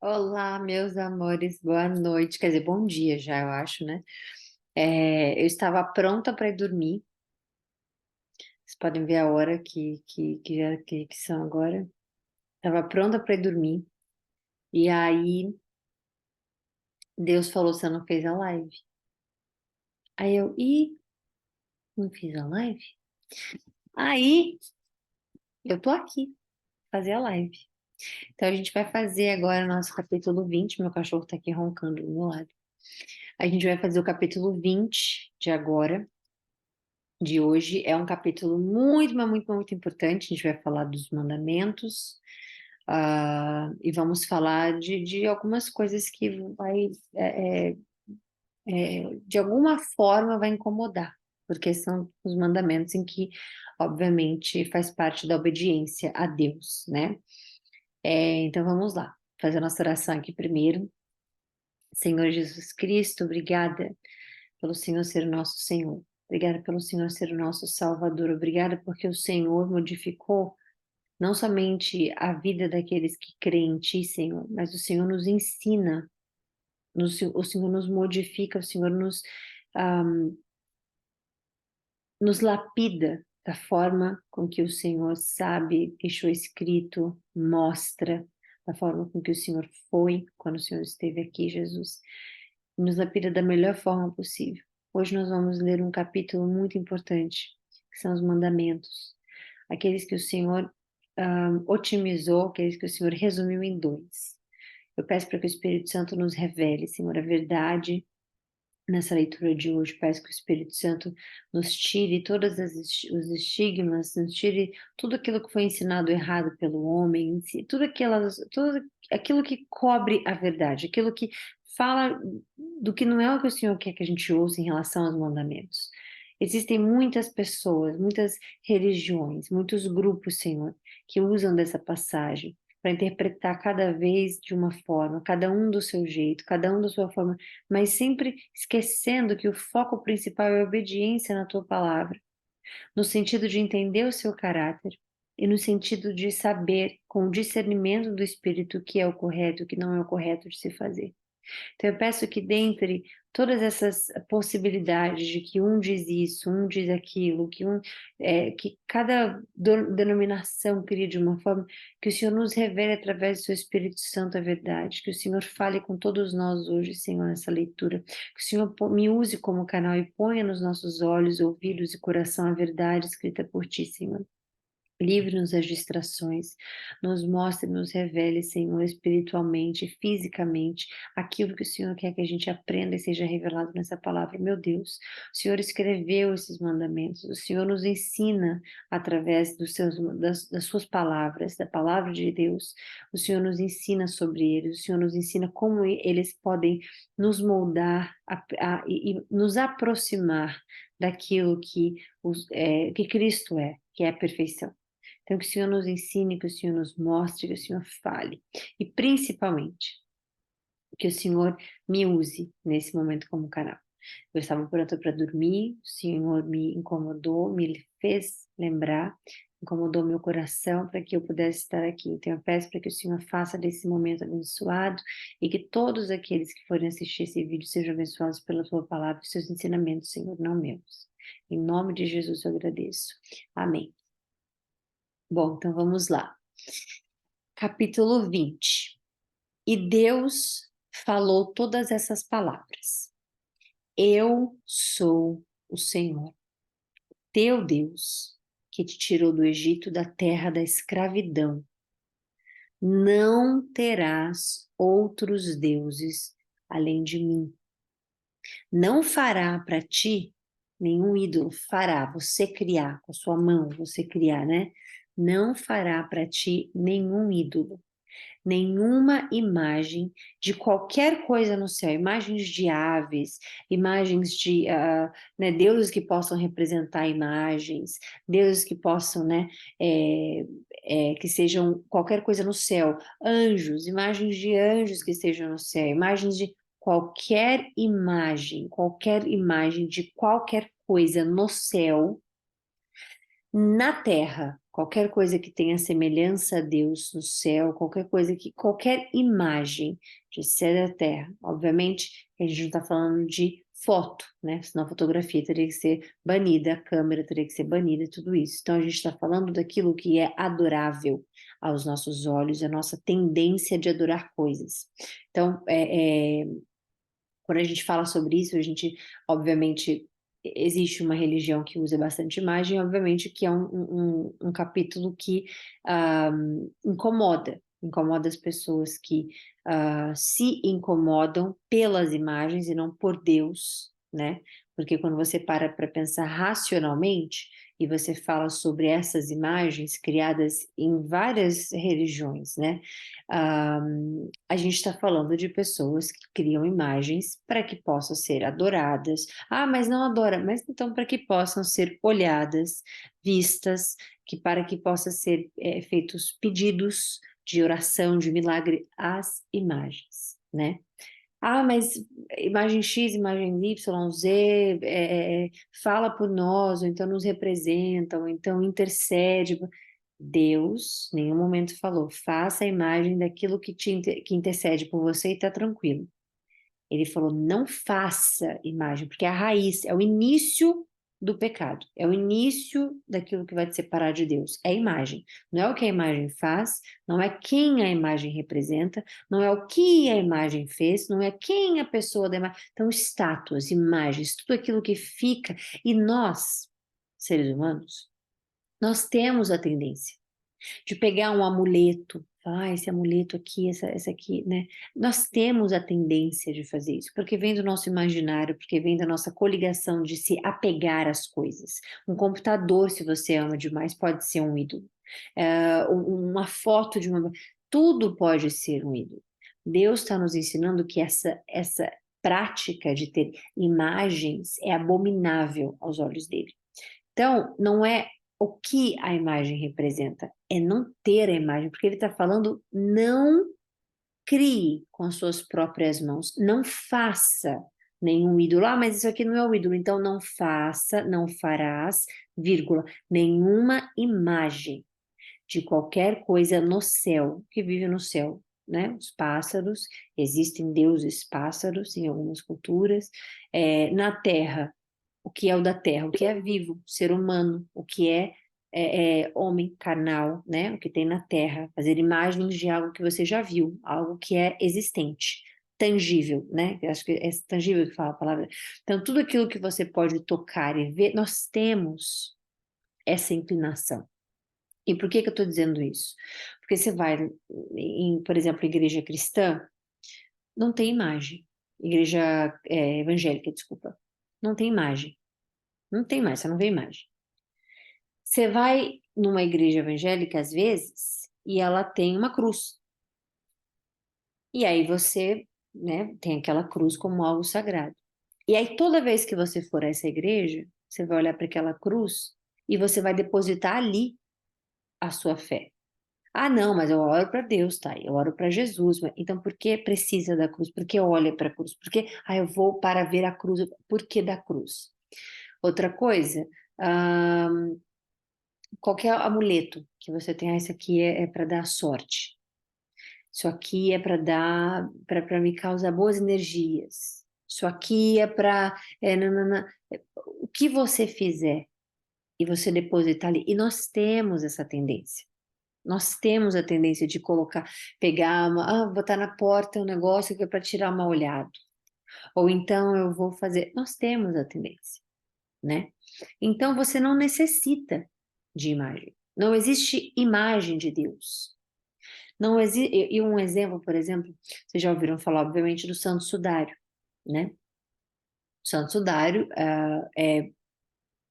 Olá, meus amores, boa noite. Quer dizer, bom dia já, eu acho, né? Eu estava pronta para ir dormir. Vocês podem ver a hora que são agora. Estava pronta para ir dormir. E aí, Deus falou: Você não fez a live? Aí não fiz a live? Aí, eu tô aqui, fazer a live. Então, a gente vai fazer agora nosso capítulo 20. Meu cachorro tá aqui roncando do meu lado. A gente vai fazer o capítulo 20 de agora. De hoje é um capítulo muito, mas muito, muito importante. A gente vai falar dos mandamentos, e vamos falar de algumas coisas que de alguma forma, vai incomodar, porque são os mandamentos em que, obviamente, faz parte da obediência a Deus, né? Então vamos lá, fazer a nossa oração aqui primeiro. Senhor Jesus Cristo, obrigada pelo Senhor ser o nosso Senhor. Obrigada pelo Senhor ser o nosso Salvador. Obrigada porque o Senhor modificou não somente a vida daqueles que creem em Ti, Senhor, mas o Senhor nos ensina, o Senhor nos modifica, o Senhor ah, nos lapida da forma com que o Senhor sabe, deixou escrito, mostra, da forma com que o Senhor foi quando o Senhor esteve aqui, Jesus. Nos lapida da melhor forma possível. Hoje nós vamos ler um capítulo muito importante, que são os mandamentos. Aqueles que o Senhor otimizou, aqueles que o Senhor resumiu em dois. Eu peço para que o Espírito Santo nos revele, Senhor, a verdade nessa leitura de hoje. Peço que o Espírito Santo nos tire todos os estigmas, nos tire tudo aquilo que foi ensinado errado pelo homem, tudo aquilo que cobre a verdade, aquilo que fala do que não é o que o Senhor quer que a gente ouça em relação aos mandamentos. Existem muitas pessoas, muitas religiões, muitos grupos, Senhor, que usam dessa passagem para interpretar cada vez de uma forma, cada um do seu jeito, cada um da sua forma, mas sempre esquecendo que o foco principal é a obediência na tua palavra, no sentido de entender o seu caráter e no sentido de saber, com o discernimento do Espírito, o que é o correto e o que não é o correto de se fazer. Então, eu peço que dentre todas essas possibilidades de que um diz isso, um diz aquilo, que cada denominação cria de uma forma, que o Senhor nos revele através do seu Espírito Santo a verdade, que o Senhor fale com todos nós hoje, Senhor, nessa leitura, que o Senhor me use como canal e ponha nos nossos olhos, ouvidos e coração a verdade escrita por Ti, Senhor. Livre-nos das distrações, nos mostre, nos revele, Senhor, espiritualmente, fisicamente, aquilo que o Senhor quer que a gente aprenda e seja revelado nessa palavra. Meu Deus, o Senhor escreveu esses mandamentos, o Senhor nos ensina através das suas palavras, da palavra de Deus, o Senhor nos ensina sobre eles, o Senhor nos ensina como eles podem nos moldar e nos aproximar daquilo que Cristo é, que é a perfeição. Então, que o Senhor nos ensine, que o Senhor nos mostre, que o Senhor fale. E, principalmente, que o Senhor me use nesse momento como canal. Eu estava pronta para dormir, o Senhor me incomodou, me fez lembrar, incomodou meu coração para que eu pudesse estar aqui. Então, eu peço para que o Senhor faça desse momento abençoado e que todos aqueles que forem assistir esse vídeo sejam abençoados pela tua palavra e seus ensinamentos, Senhor, não meus. Em nome de Jesus eu agradeço. Amém. Bom, então vamos lá. Capítulo 20. E Deus falou todas essas palavras. Eu sou o Senhor, teu Deus, que te tirou do Egito, da terra da escravidão. Não terás outros deuses além de mim. Não fará para ti nenhum ídolo. Fará, você criar, com a sua mão, você criar, né? Não fará para ti nenhum ídolo. Nenhuma imagem de qualquer coisa no céu, imagens de aves, imagens de né, deuses que possam representar imagens, deuses que possam, né, que sejam qualquer coisa no céu, anjos, imagens de anjos que estejam no céu, imagens de qualquer imagem de qualquer coisa no céu, na terra, qualquer coisa que tenha semelhança a Deus no céu, qualquer imagem de céu e da terra, obviamente a gente não está falando de foto, né? Senão a fotografia teria que ser banida, a câmera teria que ser banida e tudo isso. Então a gente está falando daquilo que é adorável aos nossos olhos, a nossa tendência de adorar coisas. Então, quando a gente fala sobre isso, a gente, obviamente, existe uma religião que usa bastante imagem, obviamente que é um capítulo que incomoda as pessoas que se incomodam pelas imagens e não por Deus, né? Porque quando você para pensar racionalmente e você fala sobre essas imagens criadas em várias religiões, né? A gente está falando de pessoas que criam imagens para que possam ser adoradas. Ah, mas não adora, mas então para que possam ser olhadas, vistas, para que possam ser feitos pedidos de oração, de milagre às imagens, né? Ah, mas imagem X, imagem Y, Z, fala por nós, ou então nos representa, ou então intercede. Deus, em nenhum momento falou, faça a imagem daquilo que intercede por você e está tranquilo. Ele falou, não faça imagem, porque é a raiz, é o início do pecado, é o início daquilo que vai te separar de Deus, é a imagem. Não é o que a imagem faz, não é quem a imagem representa, não é o que a imagem fez, não é quem a pessoa da imagem. Então, estátuas, imagens, tudo aquilo que fica. E nós, seres humanos, nós temos a tendência de pegar um amuleto, falar, esse amuleto aqui, essa aqui, né? Nós temos a tendência de fazer isso, porque vem do nosso imaginário, porque vem da nossa coligação de se apegar às coisas. Um computador, se você ama demais, pode ser um ídolo. Uma foto de uma... Tudo pode ser um ídolo. Deus está nos ensinando que essa prática de ter imagens é abominável aos olhos dele. Então, não é o que a imagem representa, é não ter a imagem, porque ele está falando não crie com as suas próprias mãos, não faça nenhum ídolo. Ah, mas isso aqui não é o ídolo, então não faça, não farás, vírgula, nenhuma imagem de qualquer coisa no céu, que vive no céu, né? Os pássaros, existem deuses pássaros em algumas culturas, na terra, o que é o da terra, o que é vivo, ser humano, o que é homem carnal, né? O que tem na terra, fazer imagens de algo que você já viu, algo que é existente, tangível, né? Eu acho que é tangível que fala a palavra. Então, tudo aquilo que você pode tocar e ver, nós temos essa inclinação. E por que que eu estou dizendo isso? Porque você vai por exemplo, igreja cristã, não tem imagem. Igreja evangélica, desculpa, não tem imagem. Não tem mais, você não vê imagem. Você vai numa igreja evangélica, às vezes, e ela tem uma cruz. E aí você, né, tem aquela cruz como algo sagrado. E aí toda vez que você for a essa igreja, você vai olhar para aquela cruz e você vai depositar ali a sua fé. Ah, não, mas eu oro para Deus, tá? Eu oro para Jesus. Então, por que precisa da cruz? Por que olha para a cruz? Por que, eu vou para ver a cruz? Por que da cruz? Outra coisa, qualquer amuleto que você tem, isso aqui é para dar sorte. Isso aqui é para dar, para me causar boas energias. Isso aqui é para, o que você fizer e você depositar ali. E nós temos essa tendência. Nós temos a tendência de colocar, pegar botar na porta um negócio que é para tirar uma olhada. Ou então eu vou fazer. Nós temos a tendência, né? Então você não necessita de imagem. Não existe imagem de Deus. Não existe. E um exemplo, por exemplo, vocês já ouviram falar, obviamente, do Santo Sudário, né? O Santo Sudário é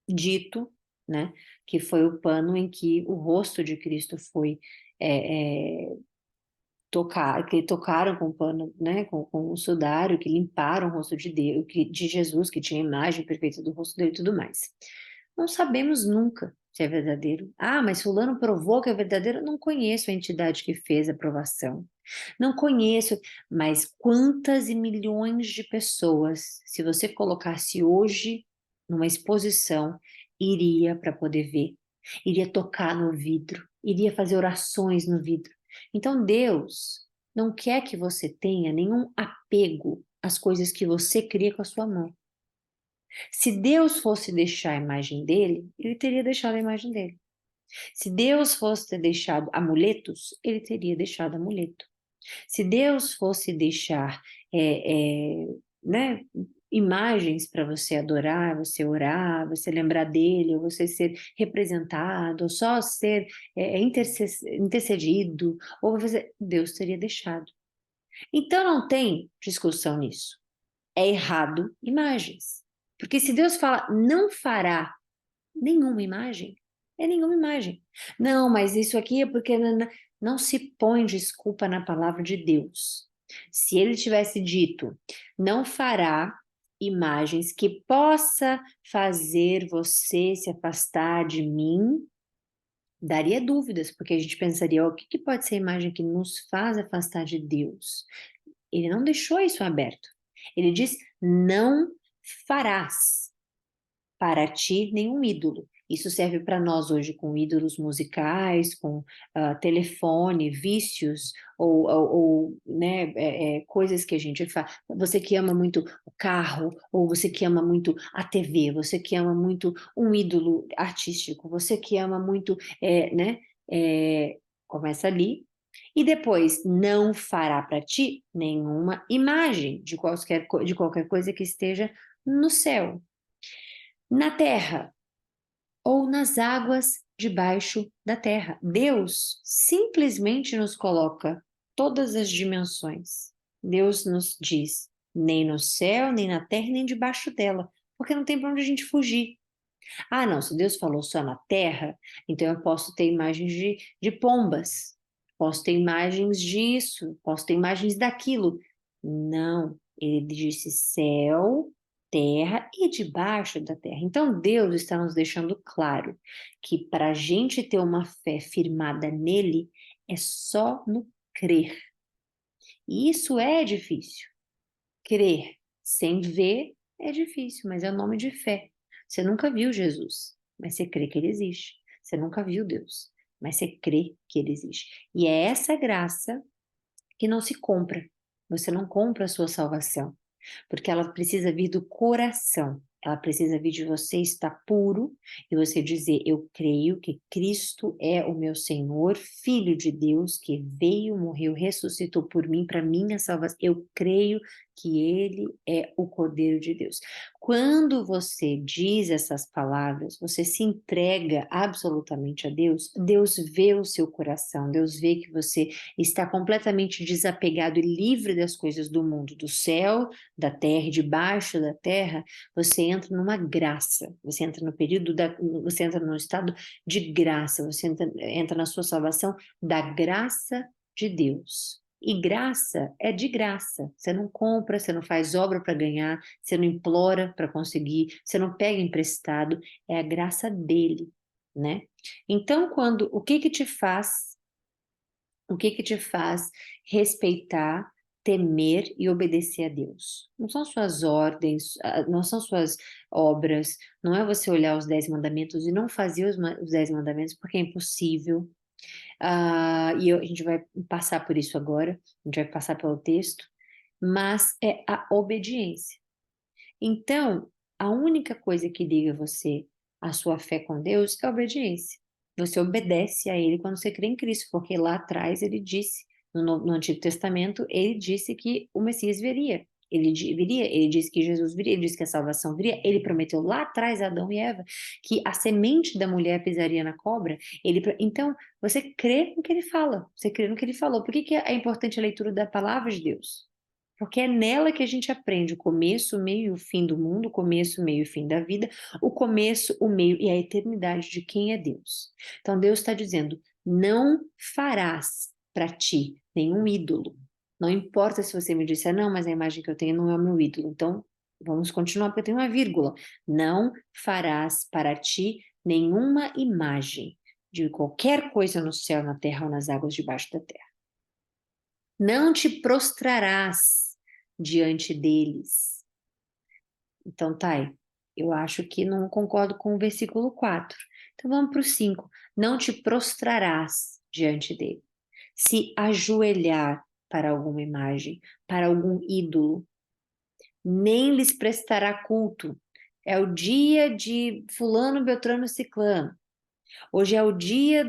dito, né, que foi o pano em que o rosto de Cristo foi que tocaram com o pano, né, com o sudário, que limparam o rosto de Deus, de Jesus, que tinha a imagem perfeita do rosto dele e tudo mais. Não sabemos nunca se é verdadeiro. Ah, mas fulano provou que é verdadeiro. Não conheço a entidade que fez a provação. Não conheço, mas quantas e milhões de pessoas, se você colocasse hoje numa exposição, iria para poder ver. iria tocar no vidro, iria fazer orações no vidro. Então Deus não quer que você tenha nenhum apego às coisas que você cria com a sua mão. Se Deus fosse deixar a imagem dele, ele teria deixado a imagem dele. Se Deus fosse ter deixado amuletos, ele teria deixado amuleto. Se Deus fosse deixar né, imagens para você adorar, você orar, você lembrar dele, ou você ser representado, ou só ser intercedido, ou você, Deus teria deixado. Então não tem discussão nisso. É errado imagens. Porque se Deus fala, não fará nenhuma imagem, é nenhuma imagem. Não, mas isso aqui é porque não se põe desculpa na palavra de Deus. Se ele tivesse dito, não fará imagens que possa fazer você se afastar de mim, daria dúvidas, porque a gente pensaria, o que, que pode ser a imagem que nos faz afastar de Deus? Ele não deixou isso aberto. Ele diz, não farás para ti nenhum ídolo. Isso serve para nós hoje com ídolos musicais, com telefone, vícios, né, coisas que a gente faz. Você que ama muito o carro, ou você que ama muito a TV, você que ama muito um ídolo artístico, você que ama muito, né, começa ali. E depois, não fará para ti nenhuma imagem de qualquer coisa que esteja no céu, na terra ou nas águas debaixo da terra. Deus simplesmente nos coloca todas as dimensões. Deus nos diz, nem no céu, nem na terra, nem debaixo dela, porque não tem para onde a gente fugir. Ah, não, se Deus falou só na terra, então eu posso ter imagens de pombas, posso ter imagens disso, posso ter imagens daquilo. Não, ele disse céu, terra e debaixo da terra. Então Deus está nos deixando claro que para a gente ter uma fé firmada nele, é só no crer. E isso é difícil. Crer sem ver é difícil, mas é o nome de fé. Você nunca viu Jesus, mas você crê que ele existe. Você nunca viu Deus, mas você crê que ele existe. E é essa graça que não se compra. Você não compra a sua salvação, porque ela precisa vir do coração. Ela precisa vir de você estar puro e você dizer: eu creio que Cristo é o meu Senhor, Filho de Deus, que veio, morreu, ressuscitou por mim, para minha salvação. Eu creio que Ele é o Cordeiro de Deus. Quando você diz essas palavras, você se entrega absolutamente a Deus, Deus vê o seu coração, Deus vê que você está completamente desapegado e livre das coisas do mundo, do céu, da terra, debaixo da terra, você entra numa graça, você entra no você entra num estado de graça, você entra na sua salvação da graça de Deus. E graça é de graça. Você não compra, você não faz obra para ganhar, você não implora para conseguir, você não pega emprestado, é a graça dele, né? Então, o que que te faz respeitar, temer e obedecer a Deus? Não são suas ordens, não são suas obras, não é você olhar os 10 mandamentos e não fazer os 10 mandamentos, porque é impossível. A gente vai passar por isso agora, a gente vai passar pelo texto, mas é a obediência. Então, a única coisa que liga você à sua fé com Deus é a obediência. Você obedece a Ele quando você crê em Cristo, porque lá atrás ele disse, no Antigo Testamento, ele disse que o Messias viria. Viria, ele disse que Jesus viria, ele disse que a salvação viria. Ele prometeu lá atrás a Adão e Eva que a semente da mulher pisaria na cobra. Então, você crê no que ele fala, você crê no que ele falou. Por que é importante a leitura da palavra de Deus? Porque é nela que a gente aprende o começo, o meio e o fim do mundo, o começo, o meio e o fim da vida, o começo, o meio e a eternidade de quem é Deus. Então Deus está dizendo: não farás para ti nenhum ídolo. Não importa se você me disser, não, mas a imagem que eu tenho não é o meu ídolo. Então vamos continuar, porque tem uma vírgula. Não farás para ti nenhuma imagem de qualquer coisa no céu, na terra ou nas águas debaixo da terra. Não te prostrarás diante deles. Então, Thay, eu acho que não concordo com o versículo 4. Então vamos para o 5. Não te prostrarás diante dele. Se ajoelhar para alguma imagem, para algum ídolo, nem lhes prestará culto. É o dia de fulano, beltrano, ciclano. Hoje é o dia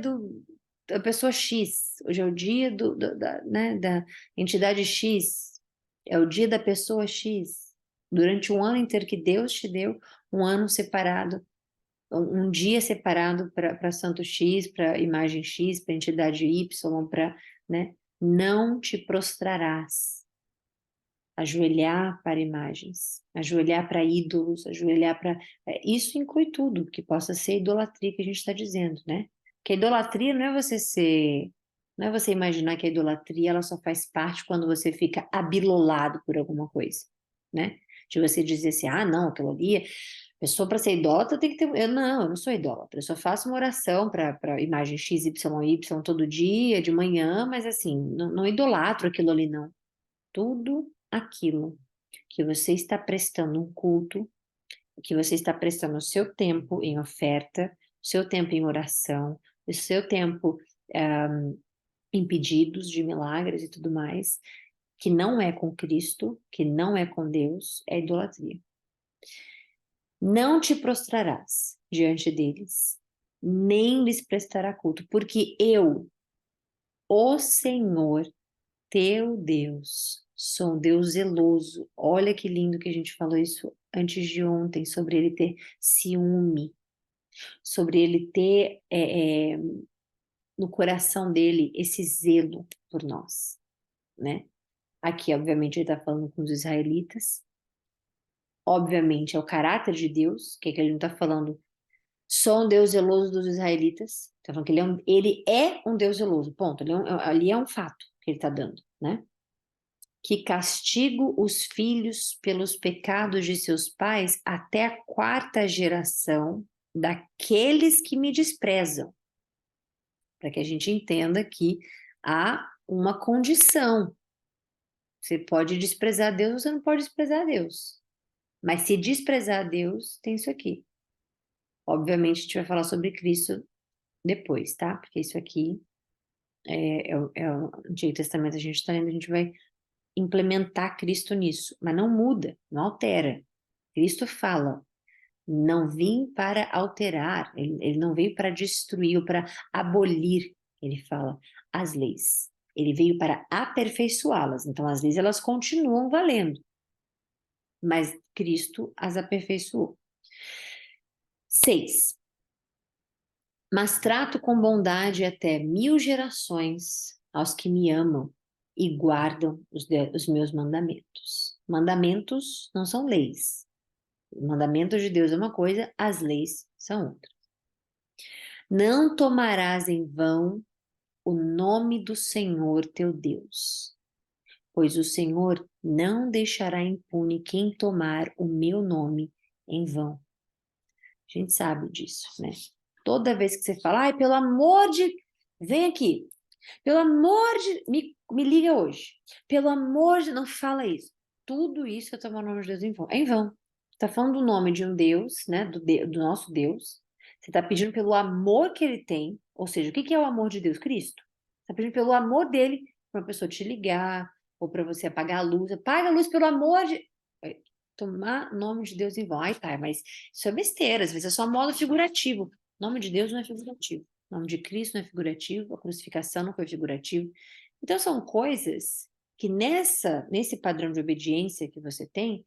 da pessoa X. Hoje é o dia da entidade X. É o dia da pessoa X. Durante um ano inteiro que Deus te deu, um ano separado, um dia separado para santo X, para imagem X, para entidade Y, para, né? Não te prostrarás. Ajoelhar para imagens, ajoelhar para ídolos, ajoelhar para... Isso inclui tudo, que possa ser idolatria que a gente está dizendo, né? Que a idolatria não é você ser... Não é você imaginar que a idolatria ela só faz parte quando você fica abilolado por alguma coisa, né? De você dizer assim, ah, não, aquilo ali... Pessoa para ser idólatra tem que ter... eu não sou idólatra, eu só faço uma oração para imagem X, Y, Y todo dia, de manhã, mas assim, não idolatro aquilo ali, não. Tudo aquilo que você está prestando um culto, que você está prestando o seu tempo em oferta, o seu tempo em oração, o seu tempo em pedidos de milagres e tudo mais, que não é com Cristo, que não é com Deus, é idolatria. Não te prostrarás diante deles, nem lhes prestará culto, porque eu, o Senhor, teu Deus, sou um Deus zeloso. Olha que lindo que a gente falou isso antes de ontem, sobre ele ter ciúme, sobre ele ter no coração dele esse zelo por nós, né? Aqui, obviamente, ele está falando com os israelitas. Obviamente, é o caráter de Deus, que ele não está falando, sou um Deus zeloso dos israelitas. Está falando que ele é um Deus zeloso, ponto. Ali é um fato que ele está dando, né? Que castigo os filhos pelos pecados de seus pais até a 4ª geração daqueles que me desprezam. Para que a gente entenda que há uma condição. Você pode desprezar Deus, você não pode desprezar Deus. Mas se desprezar Deus, tem isso aqui. Obviamente, a gente vai falar sobre Cristo depois, tá? Porque isso aqui é o Antigo Testamento, a gente está lendo, a gente vai implementar Cristo nisso, mas não muda, não altera. Cristo fala, não vim para alterar, ele não veio para destruir ou para abolir, ele fala, as leis. Ele veio para aperfeiçoá-las. Então, as leis, elas continuam valendo, mas Cristo as aperfeiçoou. 6. Mas trato com bondade até 1000 gerações aos que me amam e guardam os meus mandamentos. Mandamentos não são leis. Os mandamentos de Deus é uma coisa, as leis são outra. Não tomarás em vão o nome do Senhor teu Deus, pois o Senhor não deixará impune quem tomar o meu nome em vão. A gente sabe disso, né? Toda vez que você fala, ai, pelo amor de... Vem aqui. Pelo amor de... Me liga hoje. Pelo amor de... Não fala isso. Tudo isso é tomar o nome de Deus em vão. É em vão. Você está falando do nome de um Deus, né? Do nosso Deus. Você está pedindo pelo amor que ele tem. Ou seja, o que é o amor de Deus? Cristo. Você está pedindo pelo amor dele para uma pessoa te ligar ou para você apagar a luz. Apaga a luz pelo amor de... Tomar nome de Deus em vão. Ai, tá, mas isso é besteira. Às vezes é só modo figurativo. Nome de Deus não é figurativo. Nome de Cristo não é figurativo. A crucificação não foi figurativo. Então, são coisas que nesse padrão de obediência que você tem,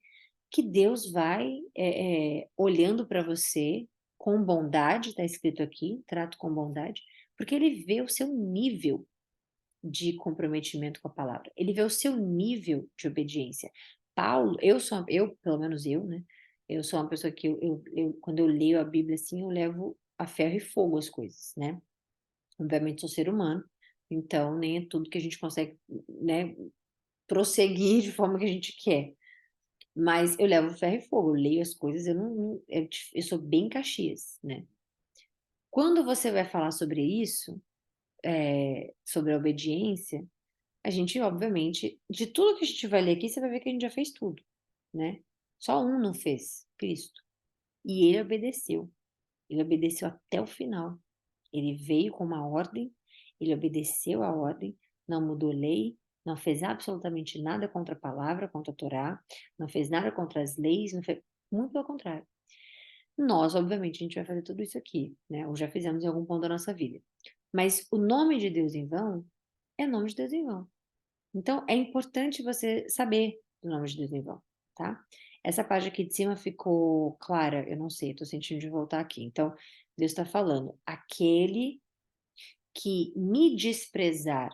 que Deus vai olhando para você com bondade, está escrito aqui, trato com bondade, porque ele vê o seu nível de comprometimento com a palavra. Ele vê o seu nível de obediência. Paulo, pelo menos eu, né? Eu sou uma pessoa que quando eu leio a Bíblia assim, eu levo a ferro e fogo as coisas, né? Obviamente sou ser humano, então nem é tudo que a gente consegue, né, prosseguir de forma que a gente quer. Mas eu levo ferro e fogo, eu leio as coisas, eu sou bem Caxias, né? Quando você vai falar sobre isso, sobre a obediência, a gente, obviamente, de tudo que a gente vai ler aqui, você vai ver que a gente já fez tudo, né? Só um não fez, Cristo. E ele obedeceu. Ele obedeceu até o final. Ele veio com uma ordem, ele obedeceu a ordem, não mudou lei, não fez absolutamente nada contra a palavra, contra a Torá, não fez nada contra as leis, não fez, muito pelo contrário. Nós, obviamente, a gente vai fazer tudo isso aqui, né? Ou já fizemos em algum ponto da nossa vida. Mas o nome de Deus em vão é nome de Deus em vão. Então, é importante você saber do nome de Deus em vão, tá? Essa parte aqui de cima ficou clara? Eu não sei, estou sentindo de voltar aqui. Então, Deus está falando, aquele que me desprezar,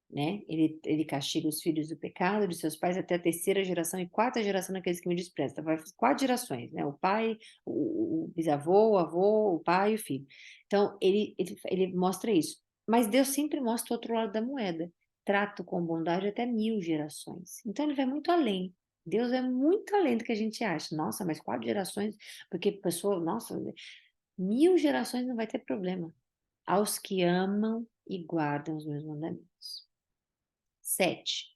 né? Ele castiga os filhos do pecado de seus pais até a terceira geração e quarta geração daqueles que me desprezam. Então, vai 4 gerações, né? O pai, o bisavô, o avô, o pai e o filho. Então, ele mostra isso. Mas Deus sempre mostra o outro lado da moeda. Trato com bondade até 1000 gerações. Então, ele vai muito além. Deus é muito além do que a gente acha. Nossa, mas 4 gerações, porque pessoa, nossa, 1000 gerações não vai ter problema. Aos que amam e guardam os meus mandamentos. 7.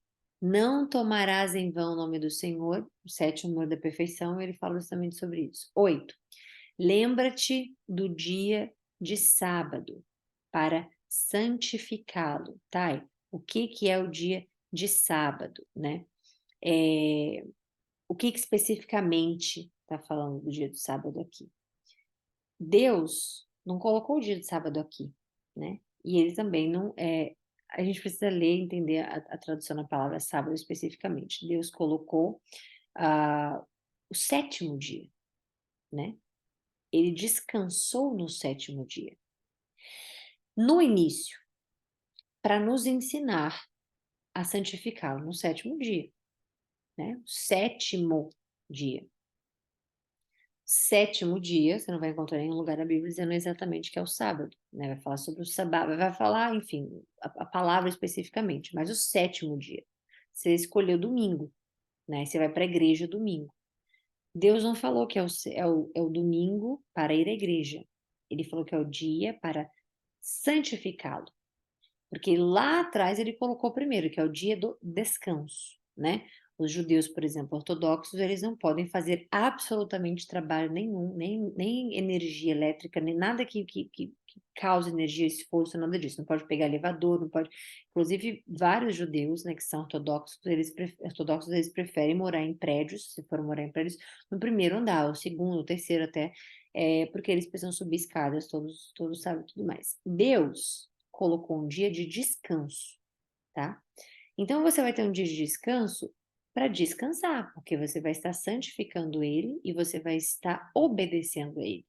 Não tomarás em vão o nome do Senhor, o sétimo amor da perfeição, ele fala justamente sobre isso. 8. Lembra-te do dia de sábado para santificá-lo, tá? O que é o dia de sábado, né? O que especificamente está falando do dia do sábado aqui? Deus não colocou o dia de sábado aqui, né? E ele também não a gente precisa ler e entender a tradução da palavra sábado especificamente. Deus colocou o sétimo dia, né? Ele descansou no sétimo dia. No início, para nos ensinar a santificá-lo no sétimo dia, né? O sétimo dia. Sétimo dia, você não vai encontrar em nenhum lugar da Bíblia dizendo exatamente que é o sábado, né? Vai falar sobre o sábado, vai falar, enfim, a palavra especificamente, mas o sétimo dia. Você escolheu domingo, né? Você vai para a igreja domingo. Deus não falou que é o domingo para ir à igreja. Ele falou que é o dia para santificá-lo. Porque lá atrás ele colocou primeiro, que é o dia do descanso, né? Os judeus, por exemplo, ortodoxos, eles não podem fazer absolutamente trabalho nenhum, nem energia elétrica, nem nada que cause energia, esforço, nada disso. Não pode pegar elevador, não pode. Inclusive, vários judeus, né, que são ortodoxos, eles preferem morar em prédios, se for morar em prédios, no primeiro andar, o segundo, o terceiro até, porque eles precisam subir escadas, todos sabem tudo mais. Deus colocou um dia de descanso, tá? Então você vai ter um dia de descanso para descansar, porque você vai estar santificando ele e você vai estar obedecendo a ele.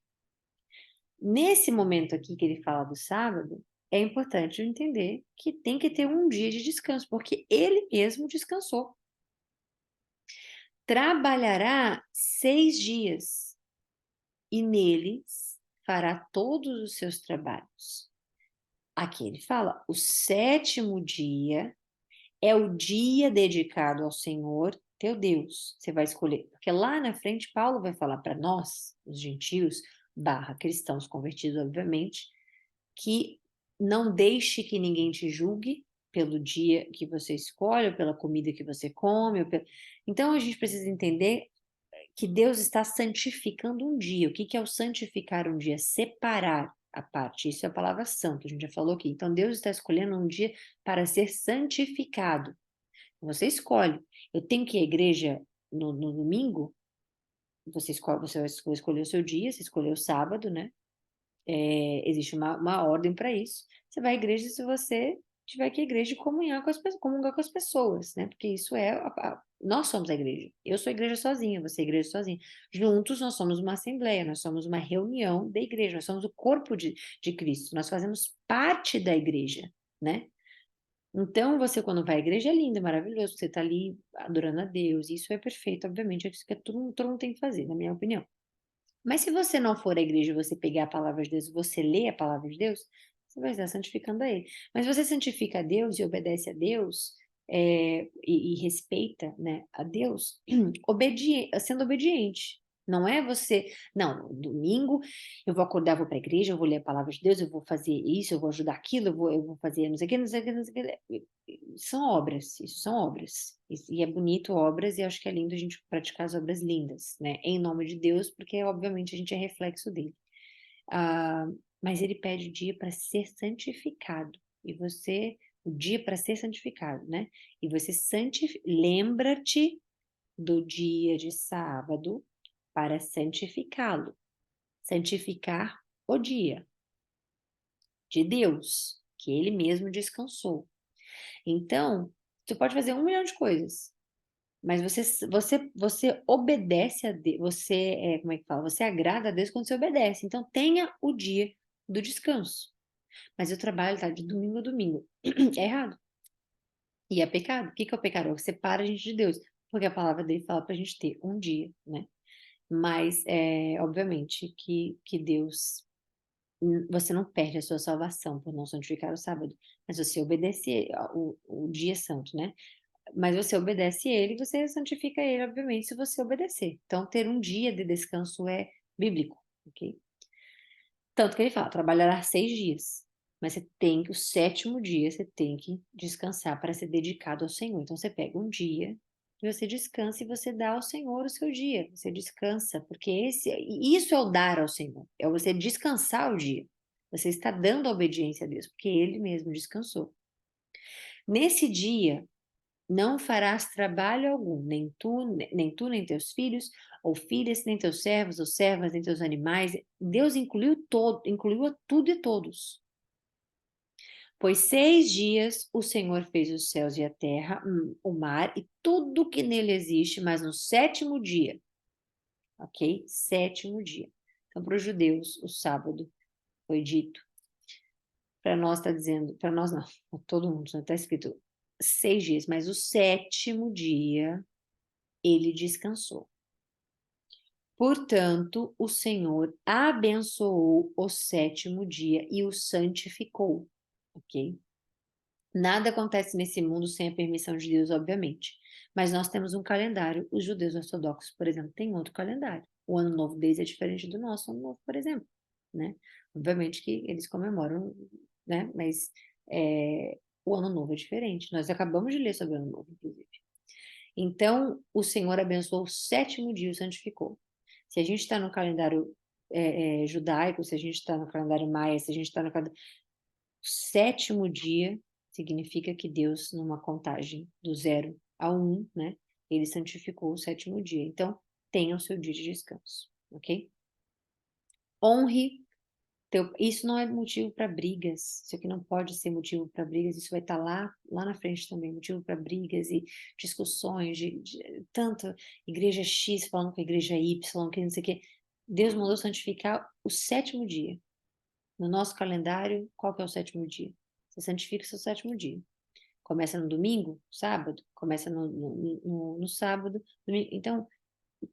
Nesse momento aqui que ele fala do sábado, é importante entender que tem que ter um dia de descanso, porque ele mesmo descansou. Trabalhará 6 dias e neles fará todos os seus trabalhos. Aqui ele fala, o sétimo dia é o dia dedicado ao Senhor teu Deus. Você vai escolher, porque lá na frente Paulo vai falar para nós, os gentios, cristãos convertidos, obviamente, que não deixe que ninguém te julgue pelo dia que você escolhe, ou pela comida que você come. Então a gente precisa entender que Deus está santificando um dia. O que é o santificar um dia? Separar a parte. Isso é a palavra santo, a gente já falou aqui. Então Deus está escolhendo um dia para ser santificado. Você escolhe. Eu tenho que ir à igreja no domingo? Você vai escolher o seu dia, você escolheu o sábado, né? Existe uma ordem para isso. Você vai à igreja se você tiver que ir à igreja e comungar com as pessoas, né? Porque isso nós somos a igreja. Eu sou a igreja sozinha, você é a igreja sozinha. Juntos nós somos uma assembleia, nós somos uma reunião da igreja, nós somos o corpo de Cristo, nós fazemos parte da igreja, né? Então, você quando vai à igreja é lindo, é maravilhoso, você está ali adorando a Deus, isso é perfeito, obviamente, é isso que todo mundo tem que fazer, na minha opinião. Mas se você não for à igreja e você pegar a palavra de Deus, você lê a palavra de Deus, você vai estar santificando a Ele. Mas você santifica a Deus e obedece a Deus, e respeita, né, a Deus, sendo obediente. Não é você, não, domingo eu vou acordar, vou para a igreja, eu vou ler a palavra de Deus, eu vou fazer isso, eu vou ajudar aquilo, eu vou fazer não sei o que, não sei o que, não sei o que. São obras, isso são obras. E é bonito obras, e acho que é lindo a gente praticar as obras lindas, né? Em nome de Deus, porque obviamente a gente é reflexo dele. Mas ele pede o dia para ser santificado. E você, o dia para ser santificado, né? E você lembra-te do dia de sábado para santificá-lo. Santificar o dia de Deus, que ele mesmo descansou. Então, você pode fazer 1 milhão de coisas, mas você obedece a Deus, como é que fala? Você agrada a Deus quando você obedece. Então, tenha o dia do descanso. Mas o trabalho tá de domingo a domingo. É errado. E é pecado. O que que é o pecado? É você separa a gente de Deus. Porque a palavra dele fala pra gente ter um dia, né? Mas, obviamente, que Deus, você não perde a sua salvação por não santificar o sábado, mas você obedece o dia santo, né? Mas você obedece ele, você santifica ele, obviamente, se você obedecer. Então, ter um dia de descanso é bíblico, ok? Tanto que ele fala, trabalhará 6 dias, mas o 7º dia você tem que descansar para ser dedicado ao Senhor. Então, você pega um dia e você descansa e você dá ao Senhor o seu dia. Você descansa, porque isso é o dar ao Senhor, é você descansar o dia. Você está dando a obediência a Deus, porque Ele mesmo descansou. Nesse dia, não farás trabalho algum, nem tu, nem teus filhos, ou filhas, nem teus servos, ou servas, nem teus animais. Deus incluiu a tudo e todos. Pois 6 dias o Senhor fez os céus e a terra, o mar e tudo que nele existe, mas no 7º dia, ok? 7º dia. Então, para os judeus, o sábado foi dito. Para nós está dizendo, para nós não, para todo mundo, está escrito 6 dias, mas o 7º dia ele descansou. Portanto, o Senhor abençoou o 7º dia e o santificou, ok? Nada acontece nesse mundo sem a permissão de Deus, obviamente. Mas nós temos um calendário. Os judeus ortodoxos, por exemplo, têm outro calendário. O ano novo deles é diferente do nosso ano novo, por exemplo, né? Obviamente que eles comemoram, né? Mas o ano novo é diferente. Nós acabamos de ler sobre o ano novo, inclusive. Então, o Senhor abençoou o 7º dia e o santificou. Se a gente está no calendário judaico, se a gente está no calendário maia, se a gente está no calendário... O 7º dia significa que Deus, numa contagem do 0 ao 1, né? Ele santificou o 7º dia. Então, tenha o seu dia de descanso, ok? Honre isso não é motivo para brigas, isso aqui não pode ser motivo para brigas, isso vai estar lá na frente também, motivo para brigas e discussões de tanto igreja X falando com a igreja Y, que não sei o quê. Deus mandou santificar o 7º dia. No nosso calendário, qual que é o 7º dia? Você santifica o seu 7º dia. Começa no domingo, sábado, começa no sábado, domingo. Então,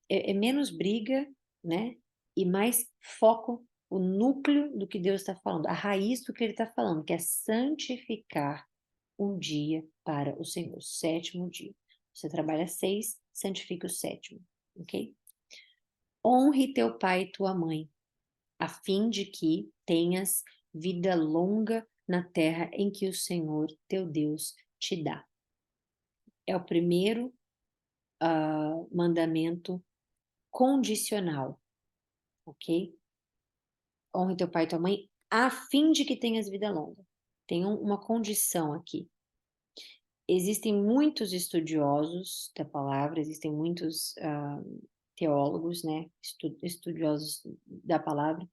é menos briga, né? E mais foco, o núcleo do que Deus está falando, a raiz do que ele está falando, que é santificar um dia para o Senhor, o 7º dia. Você trabalha 6, santifica o 7º, ok? Honre teu pai e tua mãe, a fim de que tenhas vida longa na terra em que o Senhor teu Deus te dá. É o primeiro mandamento condicional, ok? Honre teu pai e tua mãe, a fim de que tenhas vida longa. Tem uma condição aqui. Existem muitos estudiosos da palavra, existem muitos teólogos, né, estudiosos da palavra,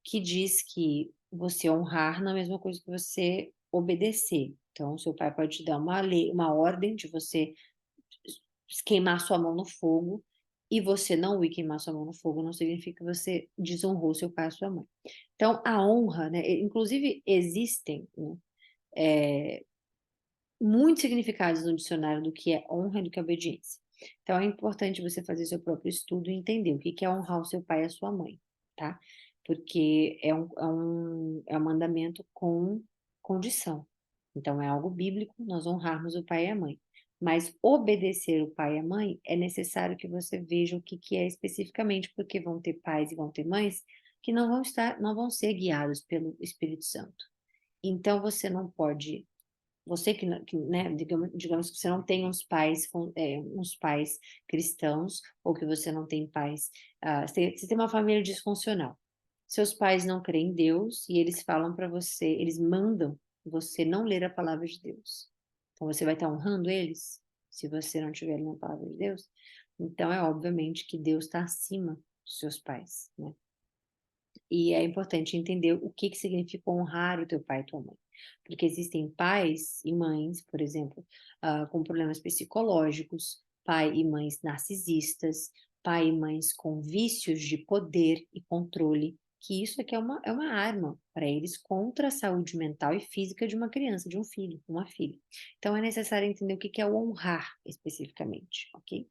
que diz que você honrar não é a mesma coisa que você obedecer. Então, seu pai pode te dar uma ordem de você queimar sua mão no fogo, e você não ir queimar sua mão no fogo não significa que você desonrou seu pai e sua mãe. Então, a honra, né, inclusive existem, né, muitos significados no dicionário do que é honra e do que é obediência. Então, é importante você fazer seu próprio estudo e entender o que é honrar o seu pai e a sua mãe, tá? Porque é um mandamento com condição. Então, é algo bíblico nós honrarmos o pai e a mãe. Mas obedecer o pai e a mãe é necessário que você veja o que é especificamente, porque vão ter pais e vão ter mães que não vão ser guiados pelo Espírito Santo. Então, você não pode, você né, digamos que você não tem uns pais cristãos, ou que você não tem pais, você tem uma família disfuncional. Seus pais não creem em Deus e eles falam para você, eles mandam você não ler a palavra de Deus. Então você vai estar honrando eles se você não estiver lendo a palavra de Deus. Então é obviamente que Deus está acima dos seus pais, né? E é importante entender o que que significa honrar o teu pai e tua mãe. Porque existem pais e mães, por exemplo, com problemas psicológicos, pai e mães narcisistas, pai e mães com vícios de poder e controle, que isso aqui é uma arma para eles contra a saúde mental e física de uma criança, de um filho, uma filha. Então é necessário entender o que que é o honrar especificamente, ok?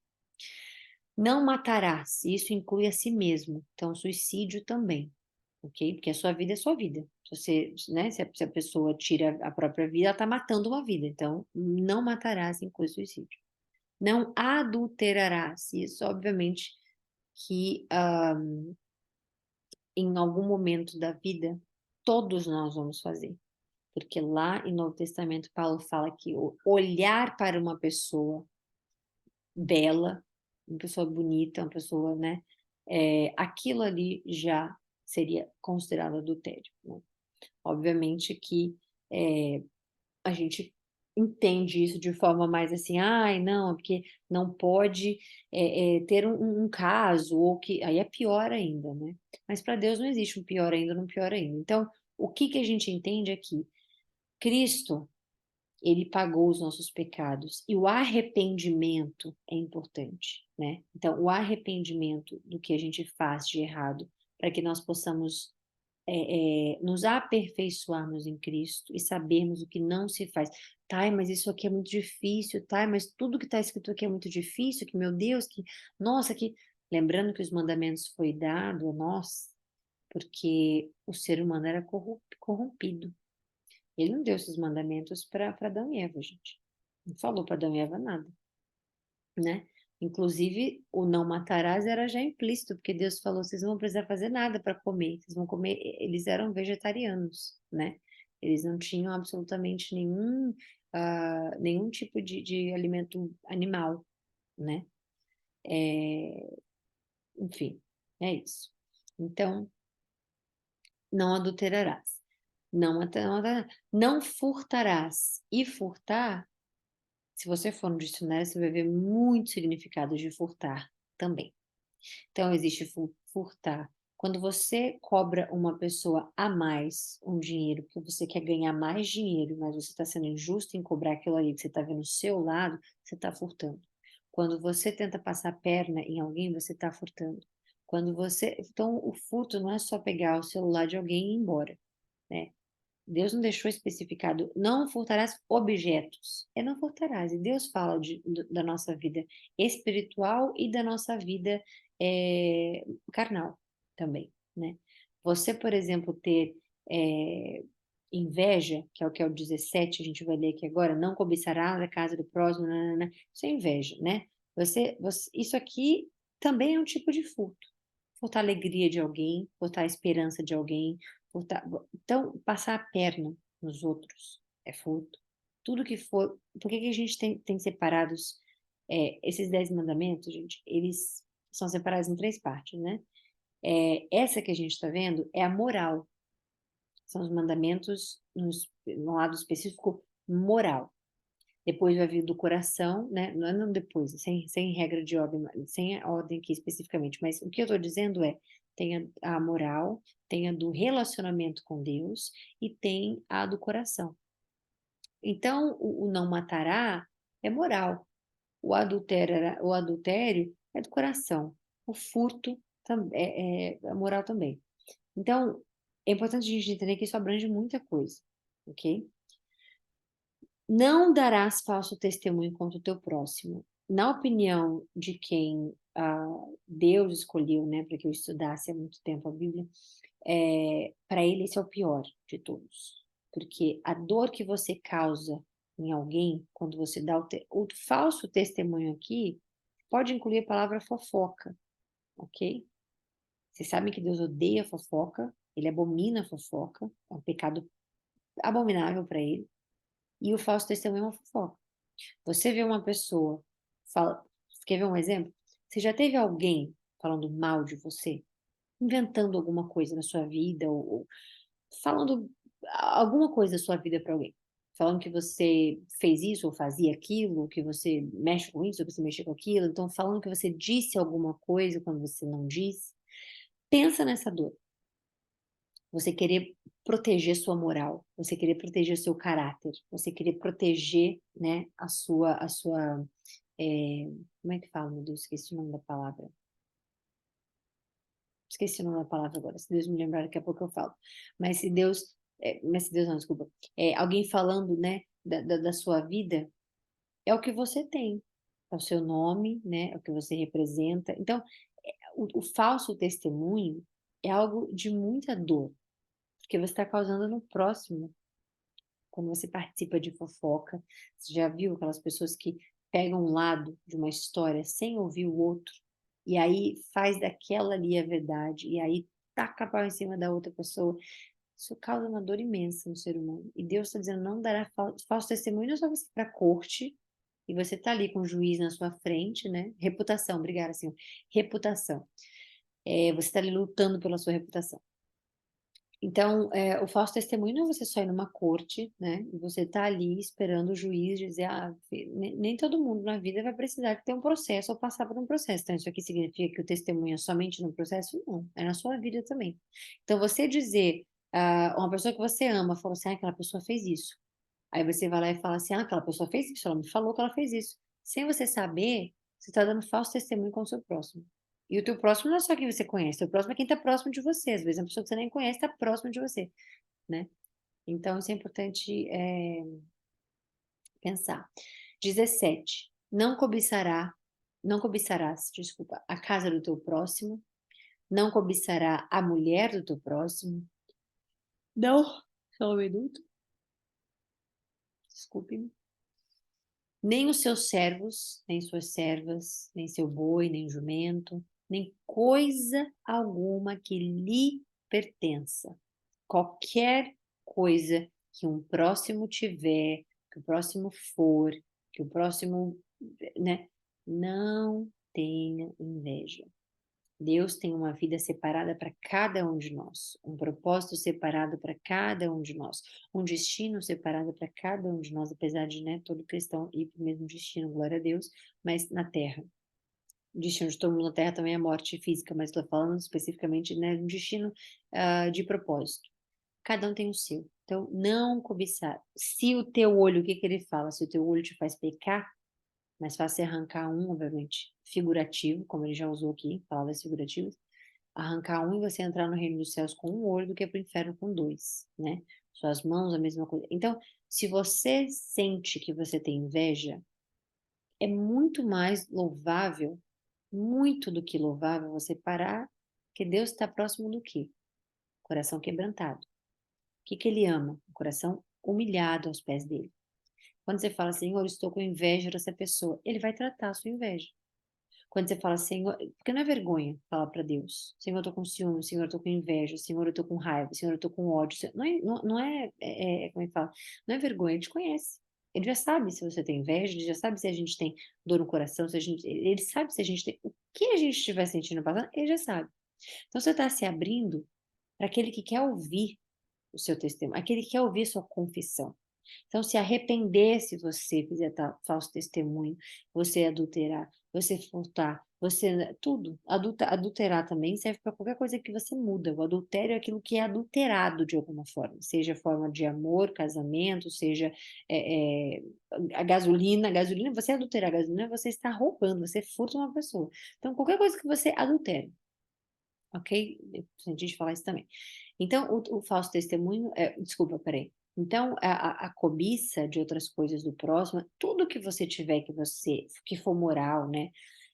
Não matarás, isso inclui a si mesmo, então suicídio também, ok? Porque a sua vida é sua vida. Se você, né, se a pessoa tira a própria vida, ela está matando uma vida. Então, não matarás inclui suicídio. Não adulterarás. Isso, obviamente, que em algum momento da vida, todos nós vamos fazer. Porque lá em Novo Testamento, Paulo fala que olhar para uma pessoa bela, uma pessoa bonita, uma pessoa, né? Aquilo ali já seria considerado adultério, né? Obviamente que a gente entende isso de forma mais assim, ai, não, porque não pode ter um caso, ou que aí é pior ainda, né? Mas para Deus não existe um pior ainda, um pior ainda. Então, o que que a gente entende aqui? Cristo, ele pagou os nossos pecados e o arrependimento é importante, né? Então, o arrependimento do que a gente faz de errado, para que nós possamos nos aperfeiçoarmos em Cristo e sabermos o que não se faz. Tá, mas isso aqui é muito difícil, tá, mas tudo que está escrito aqui é muito difícil, que meu Deus, que, nossa, que... Lembrando que os mandamentos foi dado a nós, porque o ser humano era corrompido. Ele não deu esses mandamentos para Adão e Eva, gente. Não falou para Adão e Eva nada, né? Inclusive, o não matarás era já implícito, porque Deus falou: vocês não vão precisar fazer nada para comer, vocês vão comer. Eles eram vegetarianos, né? Eles não tinham absolutamente nenhum tipo de alimento animal, né? É, enfim, é isso. Então, não adulterarás, não furtarás. E furtar, se você for no dicionário, você vai ver muitos significados de furtar também. Então, existe furtar. Quando você cobra uma pessoa a mais um dinheiro, porque você quer ganhar mais dinheiro, mas você está sendo injusto em cobrar aquilo ali que você está vendo do seu lado, você está furtando. Quando você tenta passar a perna em alguém, você está furtando. Quando você. Então, o furto não é só pegar o celular de alguém e ir embora, né? Deus não deixou especificado, não furtarás objetos. É não furtarás. E Deus fala da nossa vida espiritual e da nossa vida carnal também, né? Você, por exemplo, ter inveja, que é o 17, a gente vai ler aqui agora, não cobiçarás a casa do próximo, nanana, isso é inveja, né? Isso aqui também é um tipo de furto. Furtar a alegria de alguém, furtar a esperança de alguém, então, passar a perna nos outros é furto. Tudo que for. Por que que a gente tem separados esses 10 mandamentos, gente? Eles são separados em 3 partes, né? Essa que a gente está vendo é a moral. São os mandamentos no lado específico moral. Depois vai vir do coração, né? Não depois, sem regra de ordem, sem a ordem aqui especificamente, mas o que eu estou dizendo é, tem a moral, tem a do relacionamento com Deus e tem a do coração. Então, o não matará é moral, o adultério é do coração, o furto é moral também. Então, é importante a gente entender que isso abrange muita coisa, ok? Não darás falso testemunho contra o teu próximo. Na opinião de quem Deus escolheu, né, para que eu estudasse há muito tempo a Bíblia, para ele esse é o pior de todos. Porque a dor que você causa em alguém, quando você dá o falso testemunho aqui, pode incluir a palavra fofoca, ok? Vocês sabem que Deus odeia fofoca, ele abomina a fofoca, é um pecado abominável para ele. E o falso testemunho é uma fofoca. Você vê uma pessoa, fala, quer ver um exemplo? Você já teve alguém falando mal de você? inventando alguma coisa na sua vida, ou falando alguma coisa da sua vida para alguém. Falando que você fez isso ou fazia aquilo, que você mexe com isso ou que você mexe com aquilo. Então, falando que você disse alguma coisa quando você não disse. Pensa nessa dor. Você querer proteger sua moral, você querer proteger seu caráter, você querer proteger, né, a sua, como é que fala, meu Deus, esqueci o nome da palavra. Esqueci o nome da palavra agora, se Deus me lembrar daqui a pouco eu falo. Mas se Deus, mas se Deus não, desculpa, alguém falando, né, da sua vida, é o que você tem, é o seu nome, né, é o que você representa. Então, o falso testemunho é algo de muita dor, porque você está causando no próximo. Quando você participa de fofoca, você já viu aquelas pessoas que pegam um lado de uma história sem ouvir o outro, e aí faz daquela ali a verdade, e aí taca a pau em cima da outra pessoa. Isso causa uma dor imensa no ser humano. E Deus está dizendo, não dará falso testemunho, não é só você para a corte, e você está ali com o juiz na sua frente, né? Reputação, obrigada, senhor. Reputação. Você está ali lutando pela sua reputação. Então, o falso testemunho não é você só ir numa corte, né, e você tá ali esperando o juiz dizer: "Ah, nem todo mundo na vida vai precisar ter um processo ou passar por um processo". Então isso aqui significa que o testemunho é somente no processo? Não, é na sua vida também. Então você dizer, uma pessoa que você ama, falou assim: "Ah, aquela pessoa fez isso". Aí você vai lá e fala assim: "Ah, aquela pessoa fez isso, ela me falou que ela fez isso". Sem você saber, você está dando falso testemunho com o seu próximo. E o teu próximo não é só quem você conhece, o próximo é quem está próximo de você, às vezes é uma pessoa que você nem conhece está próximo de você, né. Então isso é importante, pensar. 17, não cobiçarás, desculpa, a casa do teu próximo, não cobiçará a mulher do teu próximo, não só um minuto, desculpe-me. Nem os seus servos, nem suas servas, nem seu boi, nem jumento, nem coisa alguma que lhe pertença. Qualquer coisa que um próximo tiver, que o próximo for, que o próximo, né, não tenha inveja. Deus tem uma vida separada para cada um de nós, um propósito separado para cada um de nós, um destino separado para cada um de nós, apesar de, né, todo cristão ir para o mesmo destino, glória a Deus, mas na terra. O destino de todo mundo na terra também é morte física, mas estou falando especificamente, né, de um destino de propósito. Cada um tem o seu. Então, não cobiçar. Se o teu olho, o que que ele fala? Se o teu olho te faz pecar, mais fácil é arrancar um, obviamente, figurativo, como ele já usou aqui, palavras figurativas, arrancar um e você entrar no reino dos céus com um olho do que para o inferno com dois, né? Suas mãos, a mesma coisa. Então, se você sente que você tem inveja, é muito mais louvável, muito do que louvável, você parar, que Deus está próximo do quê? Coração quebrantado. O que que ele ama? O coração humilhado aos pés dele. Quando você fala, Senhor, eu estou com inveja dessa pessoa, ele vai tratar a sua inveja. Quando você fala, Senhor, porque não é vergonha falar para Deus, Senhor, eu tô com ciúme, Senhor, eu tô com inveja, Senhor, eu tô com raiva, Senhor, eu tô com ódio. Não é, como é que fala? Não é vergonha, ele te conhece. Ele já sabe se você tem inveja, ele já sabe se a gente tem dor no coração, se a gente, ele sabe se a gente tem, o que a gente estiver sentindo passando, ele já sabe. Então você está se abrindo para aquele que quer ouvir o seu testemunho, aquele que quer ouvir a sua confissão. Então, se arrepender se você fizer falso testemunho, você adulterar, você furtar, você tudo, adulterar também serve para qualquer coisa que você muda. O adultério é aquilo que é adulterado de alguma forma, seja forma de amor, casamento, seja é, é, a gasolina, você adulterar a gasolina, você está roubando, você furta uma pessoa. Então, qualquer coisa que você adultere, ok? Eu senti de falar isso também. Então, o falso testemunho, desculpa, peraí. Então, a cobiça de outras coisas do próximo, tudo que você tiver que for moral, né?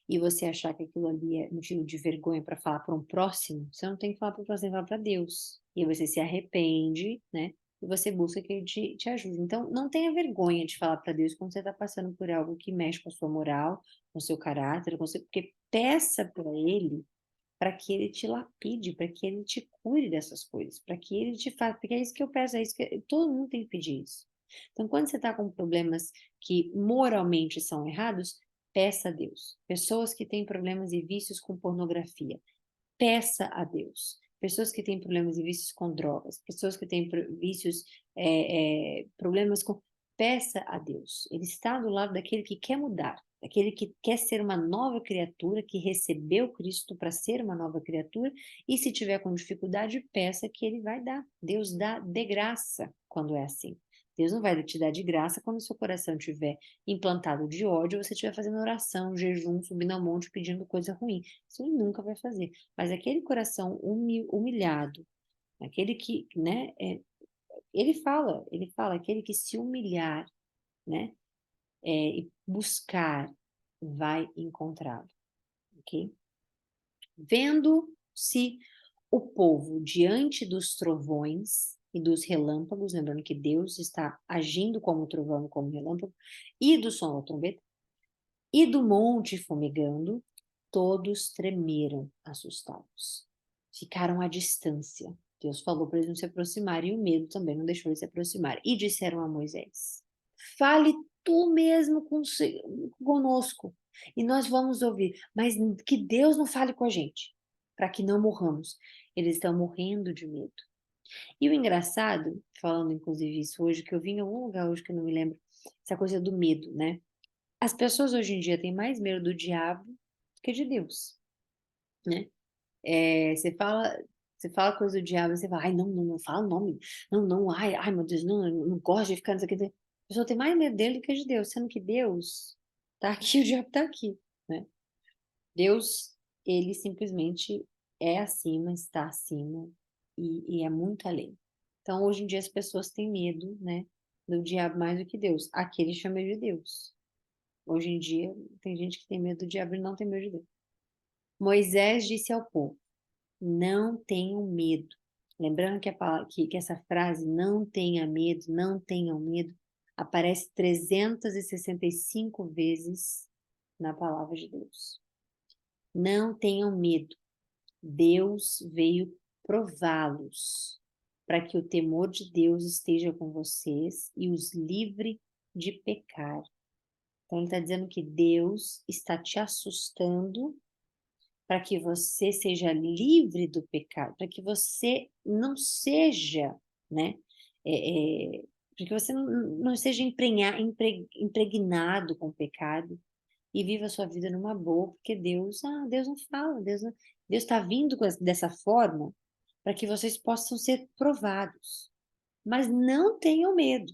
E você achar que aquilo ali é motivo de vergonha para falar para um próximo, você não tem que falar para o próximo, tem que falar para Deus. E você se arrepende, né? E você busca que ele te ajude. Então, não tenha vergonha de falar para Deus quando você está passando por algo que mexe com a sua moral, com o seu caráter, porque peça para Ele para que ele te lapide, para que ele te cure dessas coisas, para que ele te faça, porque é isso que eu peço, é isso que todo mundo tem que pedir isso. Então, quando você está com problemas que moralmente são errados, peça a Deus. Pessoas que têm problemas e vícios com pornografia, peça a Deus. Pessoas que têm problemas e vícios com drogas, pessoas que têm vícios, problemas com... Peça a Deus. Ele está do lado daquele que quer mudar, daquele que quer ser uma nova criatura, que recebeu Cristo para ser uma nova criatura, e se tiver com dificuldade, peça que ele vai dar. Deus dá de graça quando é assim. Deus não vai te dar de graça quando o seu coração estiver implantado de ódio, você estiver fazendo oração, jejum, subindo ao monte, pedindo coisa ruim. Isso ele nunca vai fazer. Mas aquele coração humilhado, aquele que, né, ele fala, aquele que se humilhar, né, e buscar, vai encontrá-lo, ok? Vendo-se o povo diante dos trovões e dos relâmpagos, lembrando que Deus está agindo como trovão, como relâmpago, e do som da trombeta, e do monte fumegando, todos tremeram, assustados. Ficaram à distância. Deus falou para eles não se aproximarem, e o medo também não deixou eles se aproximarem. E disseram a Moisés: fale tu mesmo conosco, e nós vamos ouvir, mas que Deus não fale com a gente, para que não morramos. Eles estão morrendo de medo. E o engraçado, falando inclusive isso hoje, que eu vi em algum lugar hoje que eu não me lembro, essa coisa do medo, né? As pessoas hoje em dia têm mais medo do diabo do que de Deus, né? Você fala coisa do diabo, você fala, ai, não, não, não fala o nome, não, não, ai, meu Deus, não, eu não gosto de ficar nisso aqui. A pessoa tem mais medo dele do que de Deus, sendo que Deus tá aqui, o diabo tá aqui, né? Deus, ele simplesmente é acima, está acima e é muito além. Então, hoje em dia, as pessoas têm medo, né, do diabo mais do que Deus. Aqui ele chama de Deus. Hoje em dia, tem gente que tem medo do diabo e não tem medo de Deus. Moisés disse ao povo: não tenham medo. Lembrando que essa frase, não tenha medo, não tenham medo, aparece 365 vezes na palavra de Deus. Não tenham medo. Deus veio prová-los para que o temor de Deus esteja com vocês e os livre de pecar. Então, ele está dizendo que Deus está te assustando para que você seja livre do pecado, para que você não seja, né? Para que você não seja impregnado com o pecado e viva a sua vida numa boa, porque Deus não fala, Deus está vindo dessa forma para que vocês possam ser provados. Mas não tenham medo.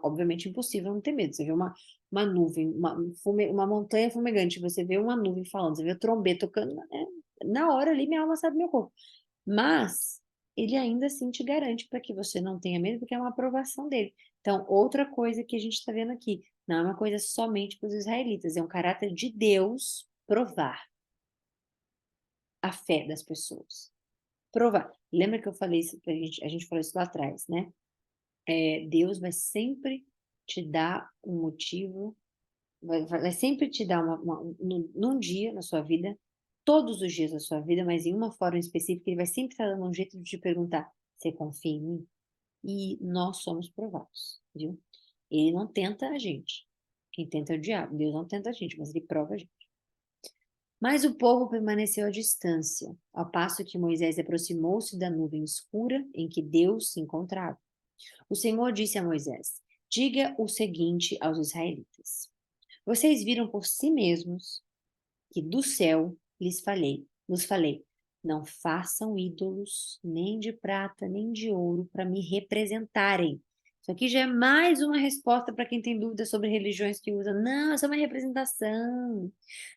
Obviamente impossível não ter medo. Você vê uma nuvem, uma montanha fumegante, você vê uma nuvem falando, você vê o trombeta tocando, na hora ali minha alma sai do meu corpo. Mas ele ainda assim te garante para que você não tenha medo, porque é uma aprovação dele. Então, outra coisa que a gente está vendo aqui, não é uma coisa somente para os israelitas, é um caráter de Deus provar a fé das pessoas. Provar. Lembra que eu falei isso, a gente falou isso lá atrás, né? Deus vai sempre te dar um motivo, vai sempre te dar num dia na sua vida, todos os dias da sua vida, mas em uma forma específica, ele vai sempre estar dando um jeito de te perguntar: você confia em mim? E nós somos provados, viu? Ele não tenta a gente. Quem tenta é o diabo. Deus não tenta a gente, mas ele prova a gente. Mas o povo permaneceu à distância, ao passo que Moisés aproximou-se da nuvem escura em que Deus se encontrava. O Senhor disse a Moisés: diga o seguinte aos israelitas: vocês viram por si mesmos que do céu nos falei, não façam ídolos, nem de prata, nem de ouro, para me representarem. Isso aqui já é mais uma resposta para quem tem dúvidas sobre religiões que usam. Não, isso é uma representação.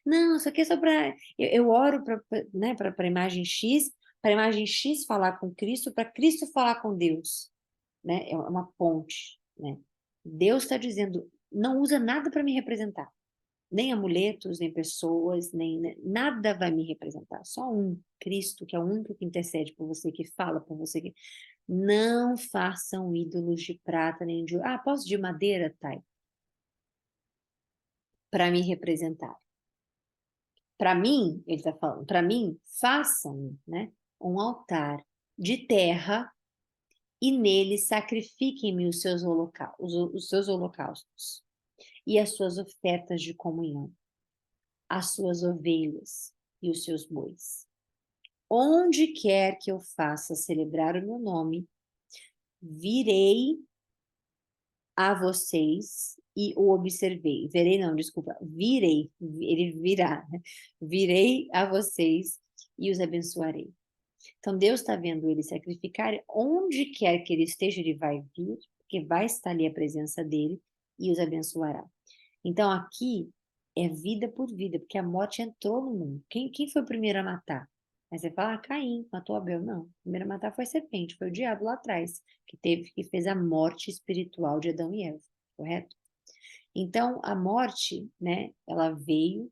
Não, isso aqui é só para. Eu oro para, né, para a imagem X, para a imagem X falar com Cristo, para Cristo falar com Deus, né? É uma ponte, né? Deus está dizendo, não usa nada para me representar, nem amuletos, nem pessoas, nem né? Nada vai me representar, só um, Cristo, que é o único que intercede por você, que fala por você. Não façam ídolos de prata nem de ouro. Ah, posso de madeira, Thay? Para me representar. Para mim, ele está falando, para mim, façam, né, um altar de terra e nele sacrifiquem-me os seus holocaustos e as suas ofertas de comunhão, as suas ovelhas e os seus bois. onde quer que eu faça celebrar o meu nome, virei a vocês e o observei. Verei não, desculpa, virei, ele virá, né? Virei a vocês e os abençoarei. Então, Deus está vendo ele sacrificar, onde quer que ele esteja, ele vai vir, porque vai estar ali a presença dele e os abençoará. Então, aqui é vida por vida, porque a morte entrou no mundo. Quem foi o primeiro a matar? Aí você fala, Caim matou Abel. Não, o primeiro a matar foi a serpente, foi o diabo lá atrás, que fez a morte espiritual de Adão e Eva, correto? Então, a morte, né, ela veio,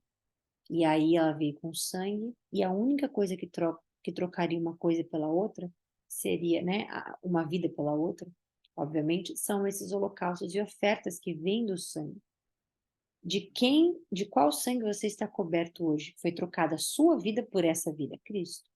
e aí ela veio com sangue, e a única coisa que trocaria uma coisa pela outra seria, né, uma vida pela outra, obviamente, são esses holocaustos e ofertas que vêm do sangue. De qual sangue você está coberto hoje? Foi trocada a sua vida por essa vida, Cristo.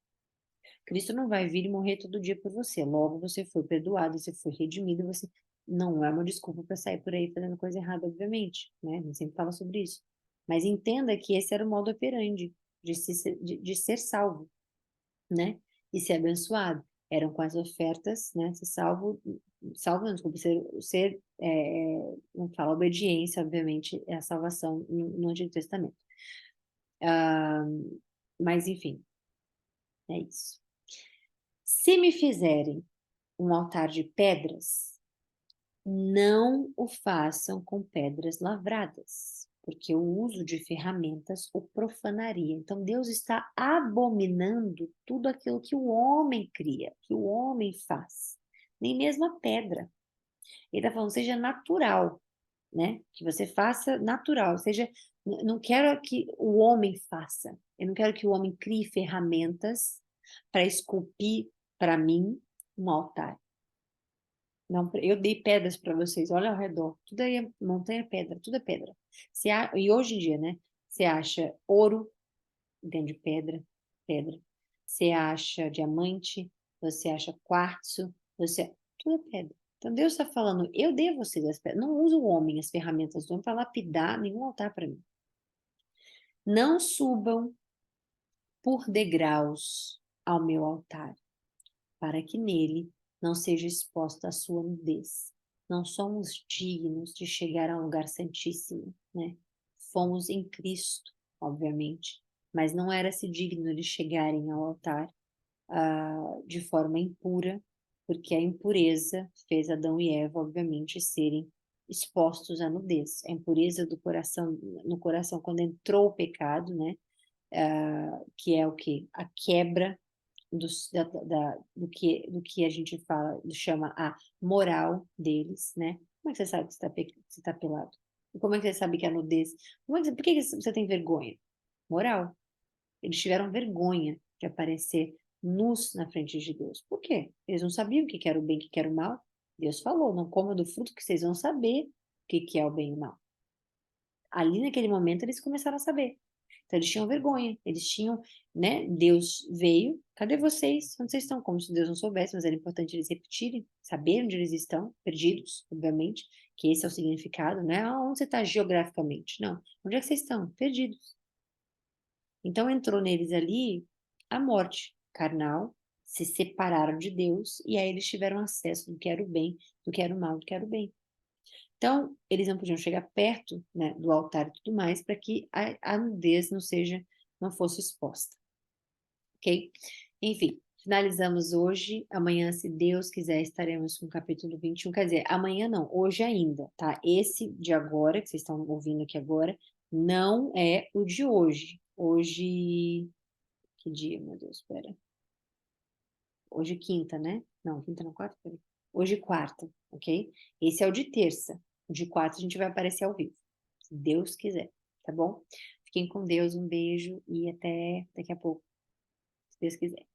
Cristo não vai vir e morrer todo dia por você. Logo você foi perdoado, você foi redimido, você não é uma desculpa para sair por aí fazendo coisa errada, obviamente, né? A gente sempre fala sobre isso. Mas entenda que esse era o modo operandi de ser salvo, né? E ser abençoado. Eram com as ofertas, né? Ser salvo não, desculpa, não fala obediência, obviamente, é a salvação no Antigo Testamento. Ah, mas, enfim, é isso. Se me fizerem um altar de pedras, não o façam com pedras lavradas, porque o uso de ferramentas o profanaria. Então, Deus está abominando tudo aquilo que o homem cria, que o homem faz. Nem mesmo a pedra. Ele está falando, seja natural, né? Que você faça natural, seja, não quero que o homem faça, eu não quero que o homem crie ferramentas para esculpir para mim um altar. Não, eu dei pedras para vocês, olha ao redor, tudo aí é montanha, pedra, tudo é pedra. E hoje em dia, né? Você acha ouro dentro de pedra, pedra. Você acha diamante, você acha quartzo, tudo é pedra. Então Deus está falando, eu dei a vocês as pedras, não usa o homem, as ferramentas do homem para lapidar nenhum altar para mim. Não subam por degraus ao meu altar, para que nele não seja exposta a sua nudez. Não somos dignos de chegar a um lugar santíssimo, né? Fomos em Cristo, obviamente, mas não era-se digno de chegarem ao altar de forma impura, porque a impureza fez Adão e Eva, obviamente, serem expostos à nudez. A impureza do coração, no coração, quando entrou o pecado, né? Que é o quê? A quebra do que a gente fala, chama a moral deles, né? Como é que você sabe que você tá pelado? E como é que você sabe que é nudez? Por que você tem vergonha? Moral. Eles tiveram vergonha de aparecer nus na frente de Deus. Por quê? Eles não sabiam o que era o bem e o que era o mal. Deus falou, não coma do fruto que vocês vão saber o que é o bem e o mal. Ali naquele momento eles começaram a saber. Então eles tinham vergonha, eles tinham, né? Deus veio, cadê vocês? Onde vocês estão? Como se Deus não soubesse, mas era importante eles repetirem, saber onde eles estão, perdidos, obviamente, que esse é o significado, né? Onde você está geograficamente? Não. Onde é que vocês estão? Perdidos. Então entrou neles ali a morte carnal, se separaram de Deus e aí eles tiveram acesso do que era o bem, do que era o mal, do que era o bem. Então, eles não podiam chegar perto, né, do altar e tudo mais, para que a nudez não fosse exposta, ok? Enfim, finalizamos hoje. Amanhã, se Deus quiser, estaremos com o capítulo 21. Quer dizer, amanhã não, hoje ainda, tá? Esse de agora, que vocês estão ouvindo aqui agora, não é o de hoje. Hoje, que dia, meu Deus, espera. Hoje quinta, né? Não, quinta não, quarta, peraí. Hoje quarta, ok? Esse é o de terça. O de quarta a gente vai aparecer ao vivo, se Deus quiser, tá bom? Fiquem com Deus, um beijo e até daqui a pouco, se Deus quiser.